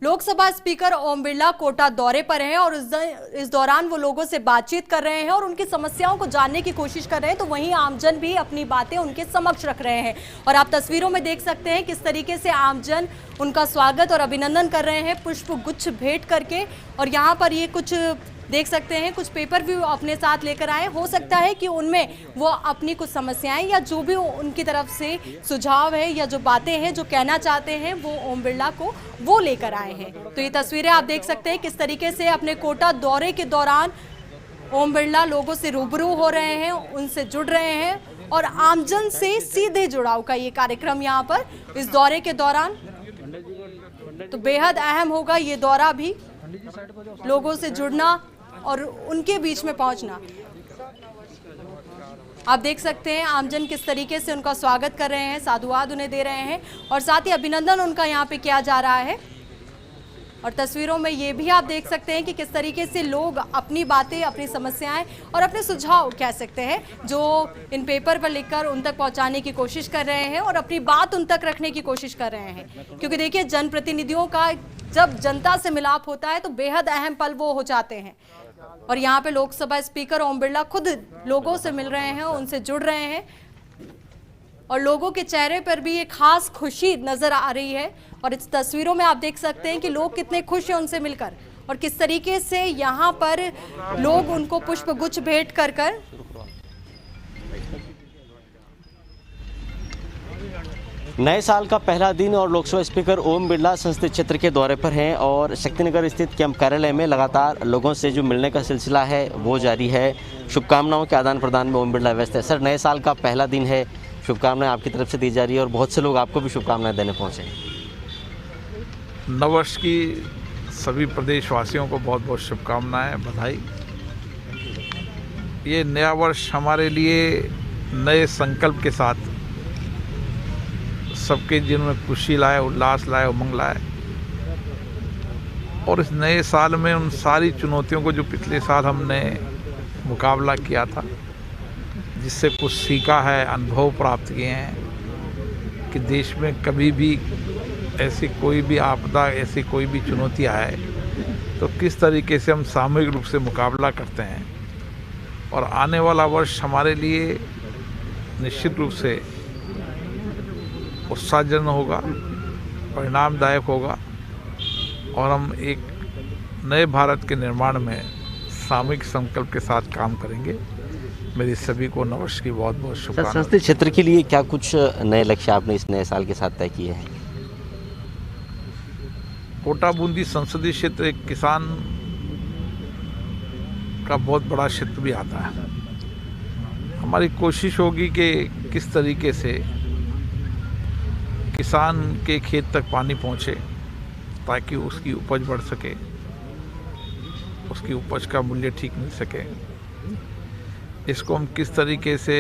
Lok Sabha speaker Om Birla Kota दौरे पर हैं और इस दौरान वो लोगों से बातचीत कर रहे हैं और उनकी समस्याओं को जानने की कोशिश कर रहे हैं, तो वहीं आमजन भी अपनी बातें उनके समक्ष रख रहे हैं। और आप तस्वीरों में देख सकते हैं किस तरीके से आमजन उनका स्वागत और अभिनंदन कर रहे हैं पुष्प गुच्छ भेंट करके। और यहाँ पर ये कुछ देख सकते हैं, कुछ पेपर भी अपने साथ लेकर आए। हो सकता है कि उनमें वो अपनी कुछ समस्याएं या जो भी उनकी तरफ से सुझाव है या जो बातें हैं जो कहना चाहते हैं वो ओम बिरला को वो लेकर आए हैं। तो ये तस्वीरें आप देख सकते हैं किस तरीके से अपने कोटा दौरे के दौरान ओम बिरला लोगों से रूबरू हो रहे हैं, उनसे जुड़ रहे हैं और आमजन से सीधे जुड़ाव का ये कार्यक्रम यहाँ पर इस दौरे के दौरान तो बेहद अहम होगा। ये दौरा भी लोगों से जुड़ना और उनके बीच में पहुंचना। आप देख सकते हैं आमजन किस तरीके से उनका स्वागत कर रहे हैं, साधुवाद उन्हें दे रहे हैं और साथ ही अभिनंदन उनका यहाँ पे किया जा रहा है। और तस्वीरों में ये भी आप देख सकते हैं कि किस तरीके से लोग अपनी बातें, अपनी समस्याएं और अपने सुझाव कह सकते हैं जो इन पेपर पर लिखकर उन तक पहुंचाने की कोशिश कर रहे हैं और अपनी बात उन तक रखने की कोशिश कर रहे हैं। क्योंकि देखिए, जनप्रतिनिधियों का जब जनता से मिलाप होता है तो बेहद अहम पल वो हो जाते हैं। और यहाँ पे लोकसभा स्पीकर ओम बिरला खुद लोगों से मिल रहे हैं, उनसे जुड़ रहे हैं और लोगों के चेहरे पर भी एक खास खुशी नजर आ रही है। और इस तस्वीरों में आप देख सकते हैं कि लोग कितने खुश हैं उनसे मिलकर और किस तरीके से यहाँ पर लोग उनको पुष्प गुच्छ भेंट कर कर नए साल का पहला दिन और लोकसभा स्पीकर ओम बिरला संसदीय क्षेत्र के दौरे पर हैं और शक्तिनगर स्थित कैंप कार्यालय में लगातार लोगों से जो मिलने का सिलसिला है वो जारी है। शुभकामनाओं के आदान प्रदान में ओम बिरला व्यस्त है। सर, नए साल का पहला दिन है, शुभकामनाएं आपकी तरफ से दी जा रही है और बहुत से लोग आपको भी शुभकामनाएं देने पहुंचे। नववर्ष की सभी प्रदेशवासियों को बहुत बहुत शुभकामनाएं, बधाई। ये नया वर्ष हमारे लिए नए संकल्प के साथ सबके जीवन में खुशी लाए, उल्लास लाए, उमंग लाए। और इस नए साल में उन सारी चुनौतियों को जो पिछले साल हमने मुकाबला किया था, जिससे कुछ सीखा है, अनुभव प्राप्त किए हैं कि देश में कभी भी ऐसी कोई भी आपदा, ऐसी कोई भी चुनौती आए तो किस तरीके से हम सामूहिक रूप से मुकाबला करते हैं। और आने वाला वर्ष हमारे लिए निश्चित रूप से उत्साहजनक होगा, परिणामदायक होगा और हम एक नए भारत के निर्माण में सामूहिक संकल्प के साथ काम करेंगे। मेरी सभी को नववर्ष की बहुत बहुत शुभकामनाएं। संसदीय क्षेत्र के लिए क्या कुछ नए लक्ष्य आपने इस नए साल के साथ तय किए हैं? कोटा बूंदी संसदीय क्षेत्र एक किसान का बहुत बड़ा क्षेत्र भी आता है। हमारी कोशिश होगी कि किस तरीके से किसान के खेत तक पानी पहुंचे ताकि उसकी उपज बढ़ सके, उसकी उपज का मूल्य ठीक मिल सके। इसको हम किस तरीके से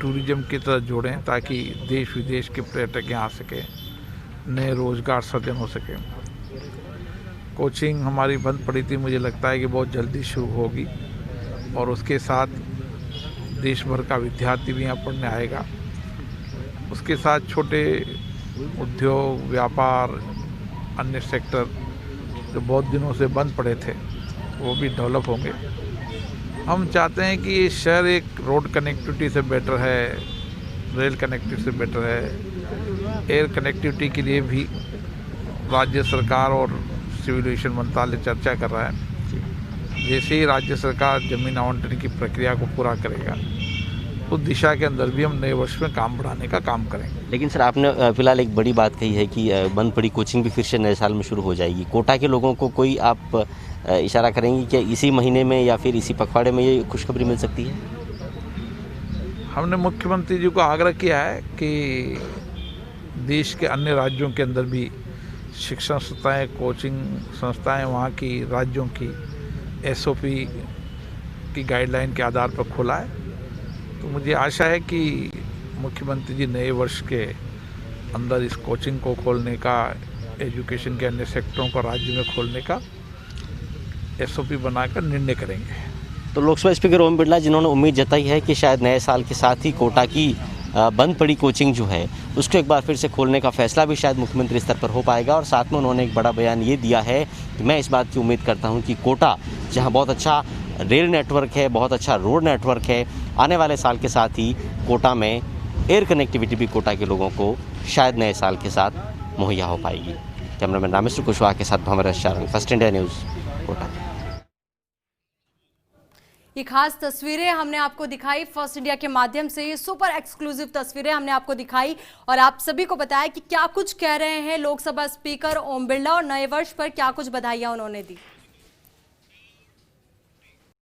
टूरिज्म की तरह जोड़ें ताकि देश विदेश के पर्यटक यहाँ आ सके, नए रोजगार सृजन हो सके। कोचिंग हमारी बंद पड़ी थी, मुझे लगता है कि बहुत जल्दी शुरू होगी और उसके साथ देश भर का विद्यार्थी भी यहाँ पढ़ने आएगा। उसके साथ छोटे उद्योग, व्यापार, अन्य सेक्टर जो बहुत दिनों से बंद पड़े थे वो भी डेवलप होंगे। हम चाहते हैं कि ये शहर एक रोड कनेक्टिविटी से बेटर है, रेल कनेक्टिविटी से बेटर है। एयर कनेक्टिविटी के लिए भी राज्य सरकार और सिविल एविएशन मंत्रालय चर्चा कर रहा है। जैसे ही राज्य सरकार जमीन आवंटन की प्रक्रिया को पूरा करेगा उस दिशा के अंदर भी हम नए वर्ष में काम बढ़ाने का काम करेंगे। लेकिन सर, आपने फिलहाल एक बड़ी बात कही है कि बंद पड़ी कोचिंग भी फिर से नए साल में शुरू हो जाएगी। कोटा के लोगों को कोई आप इशारा करेंगे कि इसी महीने में या फिर इसी पखवाड़े में ये खुशखबरी मिल सकती है? हमने मुख्यमंत्री जी को आग्रह किया है कि देश के अन्य राज्यों के अंदर भी शिक्षण संस्थाएँ, कोचिंग संस्थाएँ वहाँ की राज्यों की SOP की गाइडलाइन के आधार पर खोला है। तो मुझे आशा है कि मुख्यमंत्री जी नए वर्ष के अंदर इस कोचिंग को खोलने का, एजुकेशन के अन्य सेक्टरों को राज्य में खोलने का SOP बनाकर निर्णय करेंगे। तो लोकसभा स्पीकर ओम बिरला जिन्होंने उम्मीद जताई है कि शायद नए साल के साथ ही कोटा की बंद पड़ी कोचिंग जो है उसको एक बार फिर से खोलने का फैसला भी शायद मुख्यमंत्री स्तर पर हो पाएगा। और साथ में उन्होंने एक बड़ा बयान ये दिया है कि मैं इस बात की उम्मीद करता हूँ कि कोटा, जहाँ बहुत अच्छा रेल नेटवर्क है, बहुत अच्छा रोड नेटवर्क है, आने वाले साल के साथ ही कोटा में एयर कनेक्टिविटी भी कोटा के लोगों को शायद नए साल के साथ मुहैया हो पाएगी। कैमरामैन रामेश्वर कुशवाहा के साथ Bhanwar Sharang, First India News, Kota. ये खास तस्वीरें हमने आपको दिखाई फर्स्ट इंडिया के माध्यम से, ये सुपर एक्सक्लूसिव तस्वीरें हमने आपको दिखाई और आप सभी को बताया कि क्या कुछ कह रहे हैं लोकसभा स्पीकर ओम बिरला और नए वर्ष पर क्या कुछ बधाइयां उन्होंने दी।